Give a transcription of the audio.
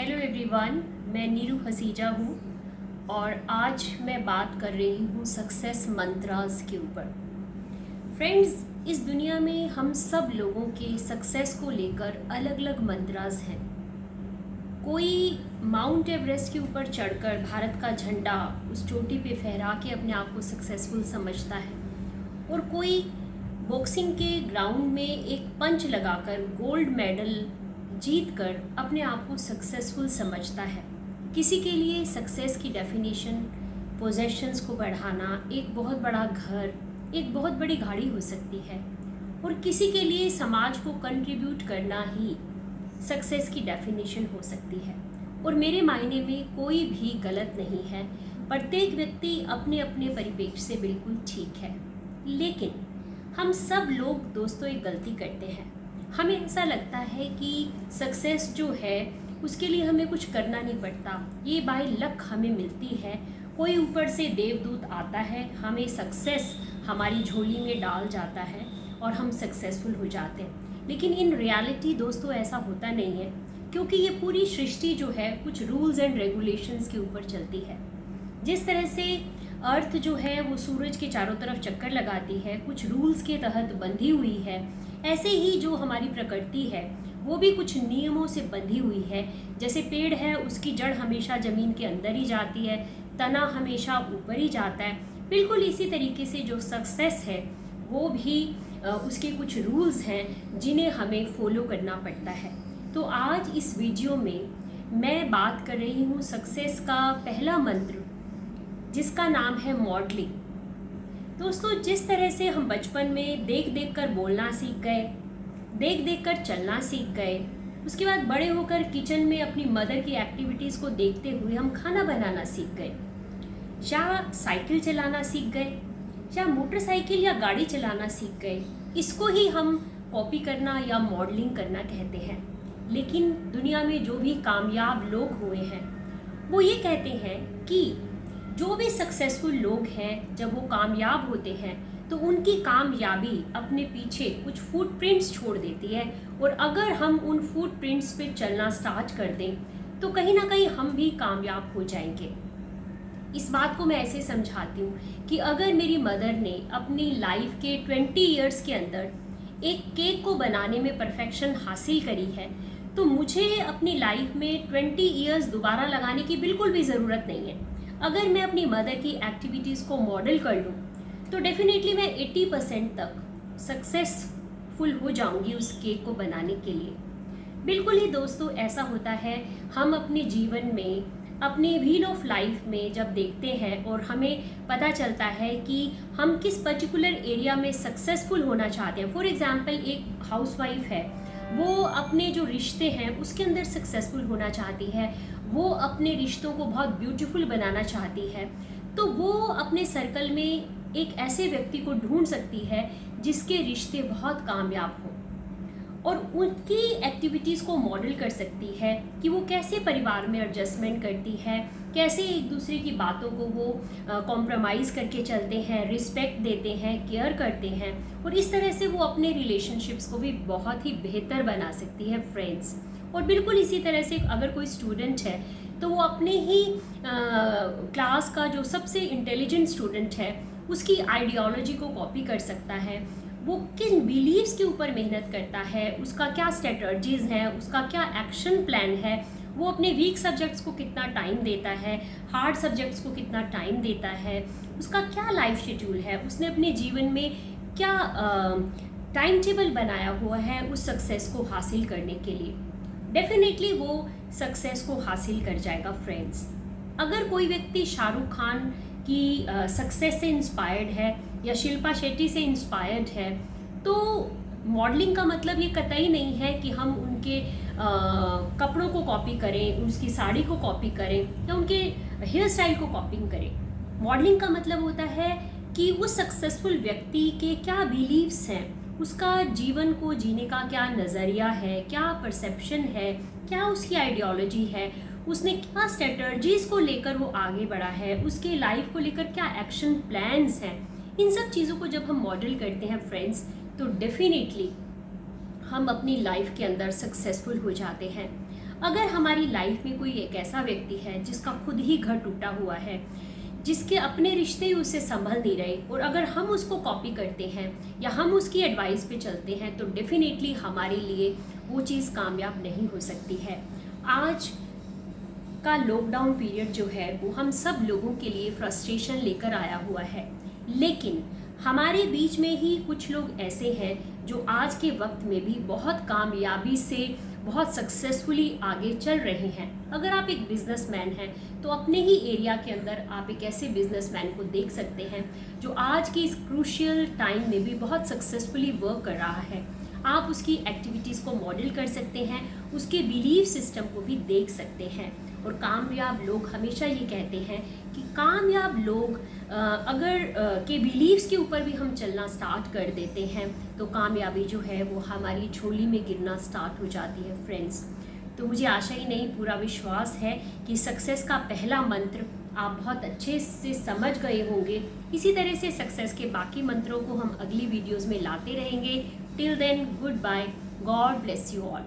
Hello everyone, मैं नीरू हसीजा हूँ और आज मैं बात कर रही हूँ सक्सेस मंत्रास के ऊपर। फ्रेंड्स, इस दुनिया में हम सब लोगों के सक्सेस को लेकर अलग अलग मंत्रास हैं। कोई माउंट एवरेस्ट के ऊपर चढ़कर भारत का झंडा उस चोटी पे फहरा के अपने आप को सक्सेसफुल समझता है, और कोई बॉक्सिंग के ग्राउंड में एक पंच लगाकर गोल्ड मेडल जीत कर अपने आप को सक्सेसफुल समझता है। किसी के लिए सक्सेस की डेफिनेशन पोजेशंस को बढ़ाना, एक बहुत बड़ा घर, एक बहुत बड़ी गाड़ी हो सकती है, और किसी के लिए समाज को कंट्रीब्यूट करना ही सक्सेस की डेफिनेशन हो सकती है। और मेरे मायने में कोई भी गलत नहीं है, प्रत्येक व्यक्ति अपने अपने परिप्रेक्ष्य से बिल्कुल ठीक है। लेकिन हम सब लोग दोस्तों एक गलती करते हैं। हमें ऐसा लगता है कि सक्सेस जो है उसके लिए हमें कुछ करना नहीं पड़ता, ये बाय लक हमें मिलती है। कोई ऊपर से देवदूत आता है, हमें सक्सेस हमारी झोली में डाल जाता है और हम सक्सेसफुल हो जाते हैं। लेकिन इन रियलिटी दोस्तों ऐसा होता नहीं है, क्योंकि ये पूरी सृष्टि जो है कुछ रूल्स एंड रेगुलेशंस के ऊपर चलती है। जिस तरह से अर्थ जो है वो सूरज के चारों तरफ चक्कर लगाती है, कुछ रूल्स के तहत बंधी हुई है, ऐसे ही जो हमारी प्रकृति है वो भी कुछ नियमों से बंधी हुई है। जैसे पेड़ है, उसकी जड़ हमेशा ज़मीन के अंदर ही जाती है, तना हमेशा ऊपर ही जाता है। बिल्कुल इसी तरीके से जो सक्सेस है वो भी उसके कुछ रूल्स हैं जिन्हें हमें फॉलो करना पड़ता है। तो आज इस वीडियो में मैं बात कर रही हूँ सक्सेस का पहला मंत्र, जिसका नाम है मॉडलिंग। दोस्तों, जिस तरह से हम बचपन में देख देख कर बोलना सीख गए, देख देख कर चलना सीख गए, उसके बाद बड़े होकर किचन में अपनी मदर की एक्टिविटीज़ को देखते हुए हम खाना बनाना सीख गए, या साइकिल चलाना सीख गए, या मोटरसाइकिल या गाड़ी चलाना सीख गए, इसको ही हम कॉपी करना या मॉडलिंग करना कहते हैं। लेकिन दुनिया में जो भी कामयाब लोग हुए हैं वो ये कहते हैं कि जो भी सक्सेसफुल लोग हैं, जब वो कामयाब होते हैं तो उनकी कामयाबी अपने पीछे कुछ फुटप्रिंट्स छोड़ देती है, और अगर हम उन फुटप्रिंट्स पे चलना स्टार्ट कर दें तो कहीं ना कहीं हम भी कामयाब हो जाएंगे। इस बात को मैं ऐसे समझाती हूँ कि अगर मेरी मदर ने अपनी लाइफ के 20 ईयर्स के अंदर एक केक को बनाने में परफेक्शन हासिल करी है, तो मुझे अपनी लाइफ में 20 ईयर्स दोबारा लगाने की बिल्कुल भी ज़रूरत नहीं है। अगर मैं अपनी मदर की एक्टिविटीज़ को मॉडल कर लूँ तो डेफिनेटली मैं 80% तक सक्सेसफुल हो जाऊँगी उस केक को बनाने के लिए। बिल्कुल ही दोस्तों ऐसा होता है, हम अपने जीवन में, अपने व्हील ऑफ लाइफ में जब देखते हैं और हमें पता चलता है कि हम किस पर्टिकुलर एरिया में सक्सेसफुल होना चाहते हैं। फॉर एग्जांपल, एक हाउसवाइफ है, वो अपने जो रिश्ते हैं उसके अंदर सक्सेसफुल होना चाहती है, वो अपने रिश्तों को बहुत ब्यूटीफुल बनाना चाहती है, तो वो अपने सर्कल में एक ऐसे व्यक्ति को ढूंढ सकती है जिसके रिश्ते बहुत कामयाब हों, और उनकी एक्टिविटीज़ को मॉडल कर सकती है कि वो कैसे परिवार में एडजस्टमेंट करती है, कैसे एक दूसरे की बातों को वो कॉम्प्रोमाइज़ करके चलते हैं, रिस्पेक्ट देते हैं, केयर करते हैं, और इस तरह से वो अपने रिलेशनशिप्स को भी बहुत ही बेहतर बना सकती है फ्रेंड्स। और बिल्कुल इसी तरह से अगर कोई स्टूडेंट है तो वो अपने ही क्लास का जो सबसे इंटेलिजेंट स्टूडेंट है उसकी आइडियोलॉजी को कॉपी कर सकता है। वो किन बिलीव्स के ऊपर मेहनत करता है, उसका क्या स्ट्रेटजीज है, उसका क्या एक्शन प्लान है, वो अपने वीक सब्जेक्ट्स को कितना टाइम देता है, हार्ड सब्जेक्ट्स को कितना टाइम देता है, उसका क्या लाइफ शेड्यूल है, उसने अपने जीवन में क्या टाइम टेबल बनाया हुआ है उस सक्सेस को हासिल करने के लिए। डेफिनेटली वो सक्सेस को हासिल कर जाएगा फ्रेंड्स। अगर कोई व्यक्ति शाहरुख खान की सक्सेस से इंस्पायर्ड है या शिल्पा शेट्टी से इंस्पायर्ड है, तो मॉडलिंग का मतलब ये कतई नहीं है कि हम उनके कपड़ों को कॉपी करें, उसकी साड़ी को कॉपी करें, या उनके हेयर स्टाइल को कॉपी करें। मॉडलिंग का मतलब होता है कि उस सक्सेसफुल व्यक्ति के क्या बिलीव्स हैं, उसका जीवन को जीने का क्या नज़रिया है, क्या परसेप्शन है, क्या उसकी आइडियोलॉजी है, उसने क्या स्ट्रेटजीज को लेकर वो आगे बढ़ा है, उसके लाइफ को लेकर क्या एक्शन प्लान्स हैं। इन सब चीज़ों को जब हम मॉडल करते हैं फ्रेंड्स, तो डेफिनेटली हम अपनी लाइफ के अंदर सक्सेसफुल हो जाते हैं। अगर हमारी लाइफ में कोई एक ऐसा व्यक्ति है जिसका खुद ही घर टूटा हुआ है, जिसके अपने रिश्ते ही उसे संभल नहीं रहे, और अगर हम उसको कॉपी करते हैं या हम उसकी एडवाइस पे चलते हैं तो डेफिनेटली हमारे लिए वो चीज़ कामयाब नहीं हो सकती है। आज का लॉकडाउन पीरियड जो है वो हम सब लोगों के लिए फ्रस्ट्रेशन लेकर आया हुआ है, लेकिन हमारे बीच में ही कुछ लोग ऐसे हैं जो आज के वक्त में भी बहुत कामयाबी से बहुत सक्सेसफुली आगे चल रहे हैं। अगर आप एक बिजनेसमैन हैं तो अपने ही एरिया के अंदर आप एक ऐसे बिजनेसमैन को देख सकते हैं जो आज के इस क्रूशियल टाइम में भी बहुत सक्सेसफुली वर्क कर रहा है। आप उसकी एक्टिविटीज़ को मॉडल कर सकते हैं, उसके बिलीफ सिस्टम को भी देख सकते हैं। और कामयाब लोग हमेशा ये कहते हैं कि कामयाब लोग अगर के बिलीव्स के ऊपर भी हम चलना स्टार्ट कर देते हैं तो कामयाबी जो है वो हमारी झोली में गिरना स्टार्ट हो जाती है फ्रेंड्स। तो मुझे आशा ही नहीं, पूरा विश्वास है कि सक्सेस का पहला मंत्र आप बहुत अच्छे से समझ गए होंगे। इसी तरह से सक्सेस के बाकी मंत्रों को हम अगली वीडियोज़ में लाते रहेंगे। Till then, goodbye, God bless you all.